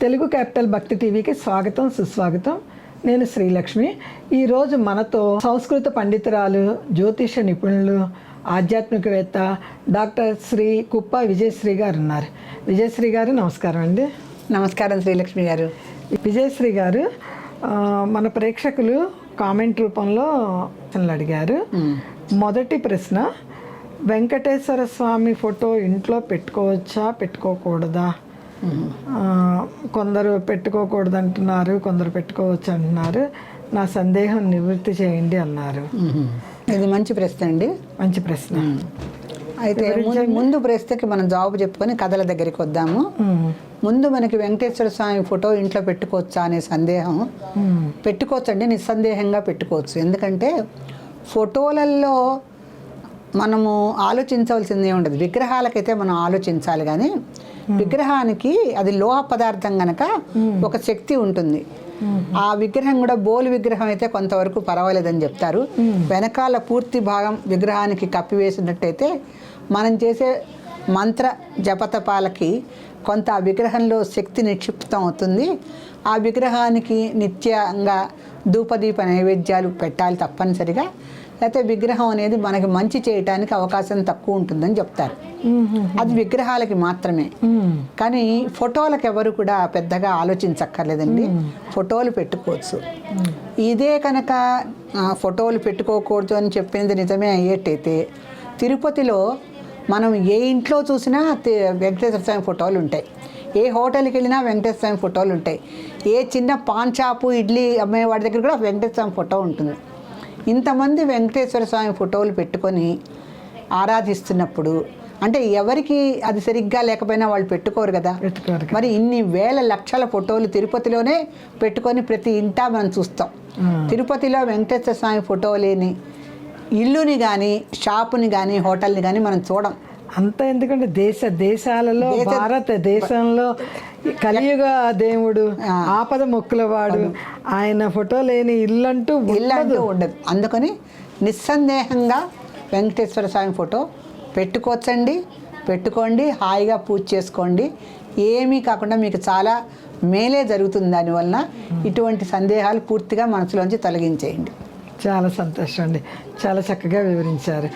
Telugu capital భక్తి టీవీకి స్వాగతం సుస్వాగతం. నేను శ్రీలక్ష్మి. ఈరోజు మనతో సంస్కృత పండితురాలు, జ్యోతిష నిపుణులు, ఆధ్యాత్మికవేత్త డాక్టర్ శ్రీ కుప్ప విజయశ్రీ గారు ఉన్నారు. విజయశ్రీ గారు నమస్కారం అండి. నమస్కారం శ్రీలక్ష్మి గారు. విజయశ్రీ గారు, మన ప్రేక్షకులు కామెంట్ రూపంలో ప్రశ్నలు అడిగారు. మొదటి ప్రశ్న, వెంకటేశ్వర స్వామి ఫోటో ఇంట్లో పెట్టుకోవచ్చా పెట్టుకోకూడదా? కొందరు పెట్టుకోకూడదు అంటున్నారు, కొందరు పెట్టుకోవచ్చు అంటున్నారు. నా సందేహం నివృత్తి చేయండి అన్నారు. ఇది మంచి ప్రశ్న అండి. మంచి ప్రశ్న. అయితే ముందు ప్రశ్నకి మనం జవాబు చెప్పుకొని కథల దగ్గరికి వద్దాము. ముందు మనకి వెంకటేశ్వర స్వామి ఫోటో ఇంట్లో పెట్టుకోవచ్చా అనే సందేహం. పెట్టుకోవచ్చు అండి, నిస్సందేహంగా పెట్టుకోవచ్చు. ఎందుకంటే ఫోటోలలో మనము ఆలోచించవలసింది ఏముండదు. విగ్రహాలకైతే మనం ఆలోచించాలి, కానీ విగ్రహానికి అది లోహ పదార్థం గనక ఒక శక్తి ఉంటుంది. ఆ విగ్రహం కూడా బోలు విగ్రహం అయితే కొంతవరకు పర్వాలేదని చెప్తారు. వెనకాల పూర్తి భాగం విగ్రహానికి కప్పివేసినట్టయితే మనం చేసే మంత్ర జపతపాలకి కొంత ఆ విగ్రహంలో శక్తి నిక్షిప్తం అవుతుంది. ఆ విగ్రహానికి నిత్యంగా ధూపదీప నైవేద్యాలు పెట్టాలి తప్పనిసరిగా. లేకపోతే విగ్రహం అనేది మనకి మంచి చేయటానికి అవకాశం తక్కువ ఉంటుందని చెప్తారు. అది విగ్రహాలకి మాత్రమే. కానీ ఫోటోలకు ఎవరు కూడా పెద్దగా ఆలోచించక్కర్లేదండి. ఫోటోలు పెట్టుకోవచ్చు. ఇదే కనుక ఫోటోలు పెట్టుకోకూడదు అని చెప్పింది నిజమే అయ్యేటైతే, తిరుపతిలో మనం ఏ ఇంట్లో చూసినా వెంకటేశ్వర స్వామి ఫోటోలు ఉంటాయి. ఏ హోటల్కి వెళ్ళినా వెంకటేశ్వర స్వామి ఫోటోలు ఉంటాయి. ఏ చిన్న పాన్ షాపు, ఇడ్లీ అమ్మేవాడి దగ్గర కూడా వెంకటేశ్వర స్వామి ఫోటో ఉంటుంది. ఇంతమంది వెంకటేశ్వర స్వామి ఫోటోలు పెట్టుకొని ఆరాధిస్తున్నప్పుడు, అంటే ఎవరికి అది సరిగ్గా లేకపోయినా వాళ్ళు పెట్టుకోరు కదా. మరి ఇన్ని వేల లక్షల ఫోటోలు తిరుపతిలోనే పెట్టుకొని ప్రతి ఇంటా మనం చూస్తాం. తిరుపతిలో వెంకటేశ్వర స్వామి ఫోటో లేని ఇల్లుని కానీ, షాపుని కానీ, హోటల్ని కానీ మనం చూడం. అంత ఎందుకంటే దేశాలలో భారతదేశంలో కలియుగ దేవుడు, ఆపద మొక్కులవాడు, ఆయన ఫోటో లేని ఇల్లంటూ ఉండదు. అందుకని నిస్సందేహంగా వెంకటేశ్వర స్వామి ఫోటో పెట్టుకోవచ్చండి. పెట్టుకోండి, హాయిగా పూజ చేసుకోండి. ఏమీ కాకుండా మీకు చాలా మేలే జరుగుతుంది. దానివల్ల ఇటువంటి సందేహాలు పూర్తిగా మనసులోంచి తొలగించేయండి. చాలా సంతోషం అండి. చాలా చక్కగా వివరించారు.